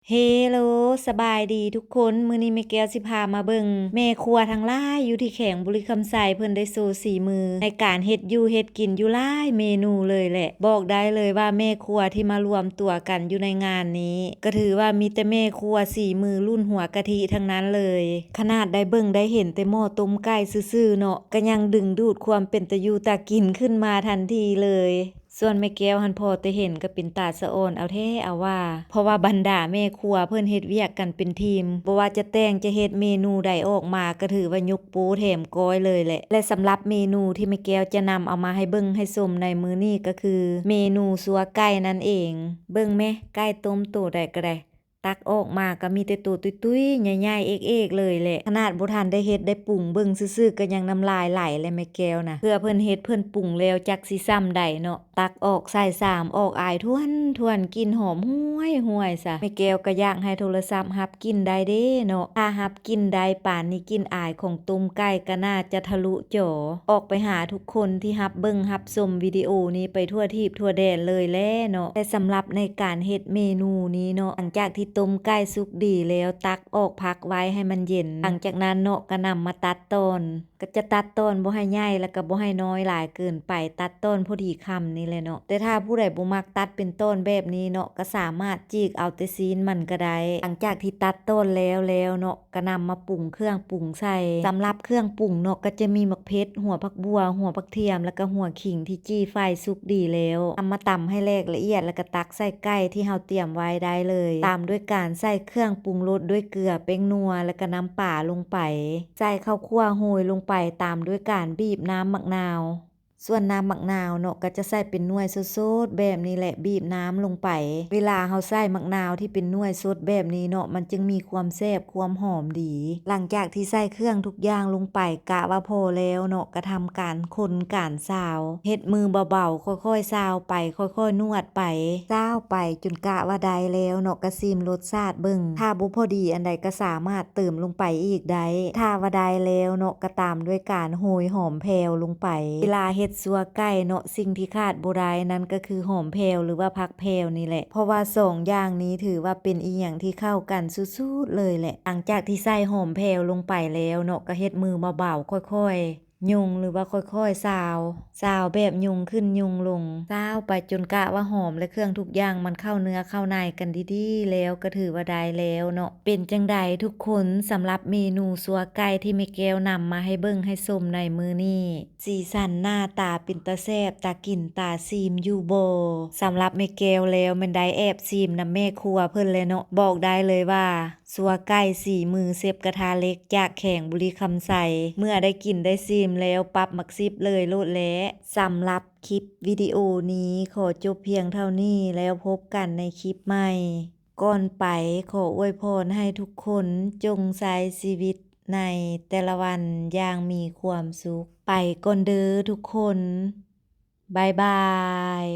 เฮโลสบายดีทุกคนมื้อนี้แม่แก้วสิพามาเบิ่งแม่ครัวทั้งหลายอยู่ที่แขวงบุรีคำไสเพิ่นได้โชว์สีมือในการเฮ็ดอยู่เฮ็ดกินอยู่หลายเมนูเลยแหละบอกได้เลยว่าแม่ครัวที่มารวมตัวกันอยู่ในงานนี้ก็ถือว่ามีแต่แม่ครัวสีมือรุ่นหัวกะทิทั้งนั้นเลยขนาดได้เบิ่งได้เห็นแต่หม้อต้มไก่ซื่อๆเนาะก็ยังดึงดูดความเป็นตะอยู่ตากินขึ้นมาทันทีเลยส่วนแม่แก้วหันพอแต่เห็นก็เป็นตาสะอ้อนเอาแท้เอาว่าเพราะว่าบรรดาแม่ครัวเพิ่นเฮ็ดเวียกกันเป็นทีมบ่ว่าจะแต่งจะเฮ็ดเมนูใดออกมาก็ถือว่ายกโป้แถมก้อยเลยแหละและสำหรับเมนูที่แม่แก้วจะนำเอามาให้เบิ่งให้ชมในมื้อนี้ก็คือเมนูสัวไก่นั่นเองเบิ่งแม่ไก่ต้มโตใดก็ได้ตักออกมาก็มีแต่ตัวตุ้ยๆใหญ่ๆเอกๆเลยแหละขนาดบ่ทันได้เฮ็ดได้ปรุงเบิ่งซื่อๆก็ยังน้ำลายไหลเลยแม่แก้วนะเพื่อเพิ่นเฮ็ดเพิ่นปรุงแล้วจักสิซ้ำใดเนาะตักออกใส่3ออกอายทวนกลิ่นหอมห่วยๆซะแม่แก้วก็อยากให้โทรศัพท์รับกลิ่นได้เด้เนาะถ้ารับกลิ่นได้ป่านนี้กลิ่นอายของต้มไก่ก็น่าจะทะลุจอออกไปหาทุกคนที่รับเบิ่งรับชมวิดีโอนี้ไปทั่วทิพย์ทั่วแดนเลยแลเนาะแต่สำหรับในการเฮ็ดเมนูนี้เนาะหลังจากที่ต้มไก่สุกดีแล้วตักออกพักไว้ให้มันเย็นหลังจากนั้นเนาะก็นำมาตัดตอนก็จะตัดตอนบ่ให้ใหญ่แล้วก็บ่ให้น้อยหลายเกินไปตัดตอนพอดีคำนี่แหละเนาะแต่ถ้าผู้ใดบ่มักตัดเป็นต้นแบบนี้เนาะก็สามารถจีกเอาแต่ซีนมันก็ได้หลังจากที่ตัดต้นแล้วเนาะก็นำมาปรุงเครื่องปรุงใส่สำหรับเครื่องปรุงเนาะก็จะมีมะเขือหัวผักบัวหัวผักเทียมแล้วก็หัวขิงที่จี้ไฟสุกดีแล้วนำมาตำให้แหลกละเอียดแล้วก็ตักใส่ไก่ที่เฮาเตรียมไว้ได้เลยตามด้วยการใส่เครื่องปรุงรสด้วยเกลือเป้งนัวแล้วก็น้ำป่าลงไปใส่ข้าวคั่วโรยลงไปตามด้วยการบีบน้ำมะนาวส่วนน้ำมะนาวเนาะก็จะใส่เป็นหน่วยสดๆแบบนี้แหละบีบน้ำลงไปเวลาเฮาใส่มะนาวที่เป็นหน่วยสดแบบนี้เนาะมันจึงมีความแซ่บความหอมดีหลังจากที่ใส่เครื่องทุกอย่างลงไปกะว่าพอแล้วเนาะก็ทำการคนการซาวเฮ็ดมือเบาๆค่อยๆซาวไปค่อยๆนวดไปซาวไปจนกะว่าได้แล้วเนาะก็ชิมรสชาติเบิ่งถ้าบ่พอดีอันใดก็สามารถเติมลงไปอีกได้ถ้าว่าได้แล้วเนาะก็ตามด้วยการโรยหอมแพรวลงไปเวลาเฮ็ดสัวไก่เนาะสิ่งที่ขาดบ่ได้นั้นก็คือหอมแพรวหรือว่าผักแพรวนี่แหละเพราะว่า2อย่างนี้ถือว่าเป็นอีหยังที่เข้ากันสุดๆเลยแหละหลังจากที่ใส่หอมแพรวลงไปแล้วเนาะก็เฮ็ดมือเบาๆค่อยๆยุงหรือว่าค่อยๆซาวแบบยุงขึ้นยุงลงซาวไปจนกะว่าหอมและเครื่องทุกอย่างมันเข้าเนื้อเข้าในกันดีๆแล้วก็ถือว่าได้แล้วเนาะเป็นจังใดทุกคนสำหรับเมนูสัวไก่ที่แม่แก้วนำมาให้เบิ่งให้ชมในมื้อนี้สีสันหน้าตาเป็นตาแซ่บตากินตาซีมอยู่บ่สำหรับแม่แก้วแล้วมันได้แอบซีมนำแม่ครัวเพิ่นเลยเนาะบอกได้เลยว่าสัวไก่สีมือเชฟกระทะเล็กจากแขวงบุรีคำไสเมื่อได้กินได้ซีมแล้วปรับมักซิบเลยโลดแล้สำหรับคลิปวิดีโอนี้ขอจบเพียงเท่านี้แล้วพบกันในคลิปใหม่ก่อนไปขออวยพรให้ทุกคนจงใช้ชีวิตในแต่ละวันอย่างมีความสุขไปก่อนเด้อทุกคนบ๊ายบาย